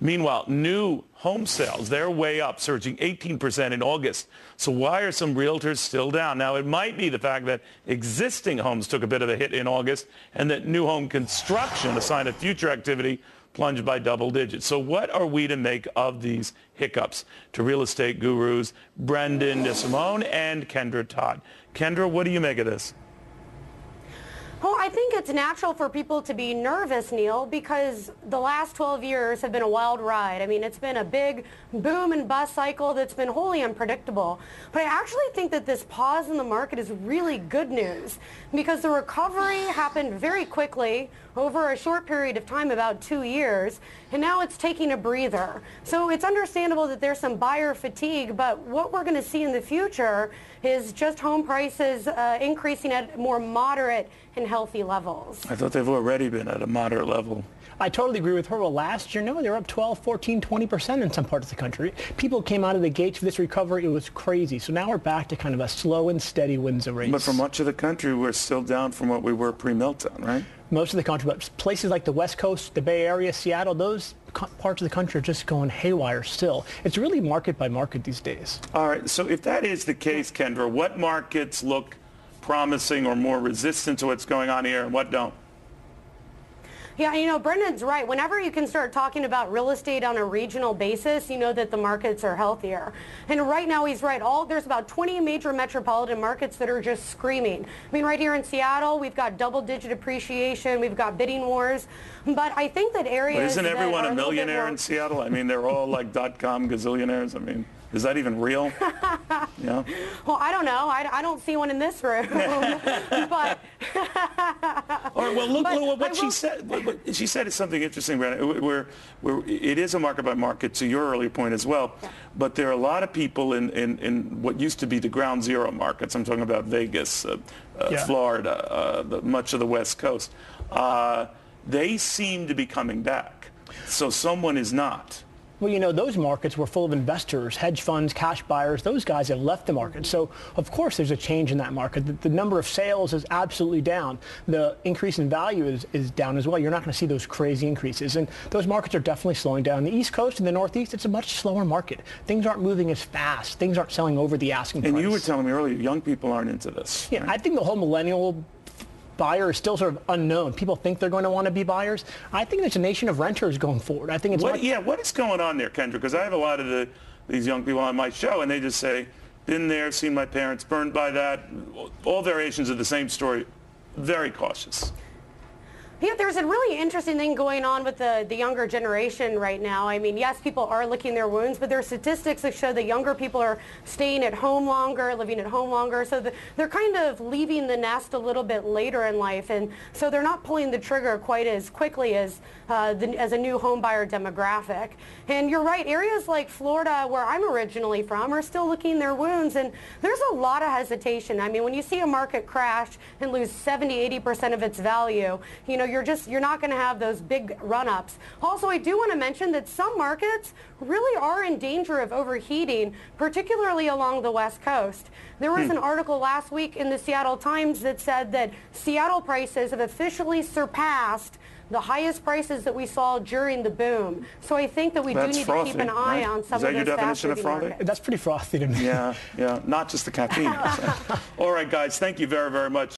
Meanwhile, new home sales, they're way up, surging 18% in August. So why are some realtors still down? Now, it might be the fact that existing homes took a bit of a hit in August and that new home construction, a sign of future activity, plunged by double digits. So what are we to make of these hiccups? To real estate gurus Brendon DeSimone and Kendra Todd. Kendra, what do you make of this? Well, I think it's natural for people to be nervous, Neil, because the last 12 years have been a wild ride. I mean, it's been a big boom and bust cycle that's been wholly unpredictable. But I actually think that this pause in the market is really good news because the recovery happened very quickly over a short period of time, about 2 years, and now it's taking a breather. So it's understandable that there's some buyer fatigue, but what we're going to see in the future is just home prices increasing at more moderate and healthy levels. I thought they've already been at a moderate level. I totally agree with her. Well, last year, no, they were up 12, 14, 20% in some parts of the country. People came out of the gates for this recovery. It was crazy. So now we're back to kind of a slow and steady wins a race. But for much of the country, we're still down from what we were pre-meltdown, right? Most of the country, but places like the West Coast, the Bay Area, Seattle, those parts of the country are just going haywire still. It's really market by market these days. All right, so if that is the case, Kendra, what markets look promising or more resistant to what's going on here and what don't? Yeah, you know, Brendan's right. Whenever you can start talking about real estate on a regional basis, you know that the markets are healthier. And right now he's right. There's about 20 major metropolitan markets that are just screaming. I mean, right here in Seattle, we've got double-digit appreciation. We've got bidding wars. But I think that areas... But isn't everyone a millionaire more... in Seattle? I mean, they're all like .com gazillionaires. I mean... Is that even real? Yeah. Well, I don't know. I don't see one in this room. But all right, well, look what she said. What she said is something interesting, Brandon. It is a market by market, to your earlier point as well. Yeah. But there are a lot of people in what used to be the ground zero markets. I'm talking about Vegas, Florida, much of the West Coast. They seem to be coming back. So someone is not. Well, you know, those markets were full of investors, hedge funds, cash buyers. Those guys have left the market. So, of course, there's a change in that market. The number of sales is absolutely down. The increase in value is down as well. You're not going to see those crazy increases. And those markets are definitely slowing down. The East Coast and the Northeast, it's a much slower market. Things aren't moving as fast. Things aren't selling over the asking price. And you were telling me earlier, young people aren't into this. Yeah, right? I think the whole millennial buyer is still sort of unknown. People think they're going to want to be buyers. I think there's a nation of renters going forward. I think it's what is going on there, Kendra? Because I have a lot of these young people on my show, and they just say, been there, seen my parents burned by that. All variations of the same story. Very cautious. Yeah, there's a really interesting thing going on with the younger generation right now. I mean, yes, people are licking their wounds, but there are statistics that show that younger people are staying at home longer, living at home longer. So they're kind of leaving the nest a little bit later in life, and so they're not pulling the trigger quite as quickly as a new home buyer demographic. And you're right, areas like Florida, where I'm originally from, are still licking their wounds, and there's a lot of hesitation. I mean, when you see a market crash and lose 70–80% of its value, you know, you're not going to have those big run-ups. Also, I do want to mention that some markets really are in danger of overheating, particularly along the West Coast. There was an article last week in the Seattle Times that said that Seattle prices have officially surpassed the highest prices that we saw during the boom. So I think that we do need to keep an eye on some of those. Is that your definition of frothy? That's pretty frothy to me. Yeah, not just the caffeine. All right, guys, thank you very, very much.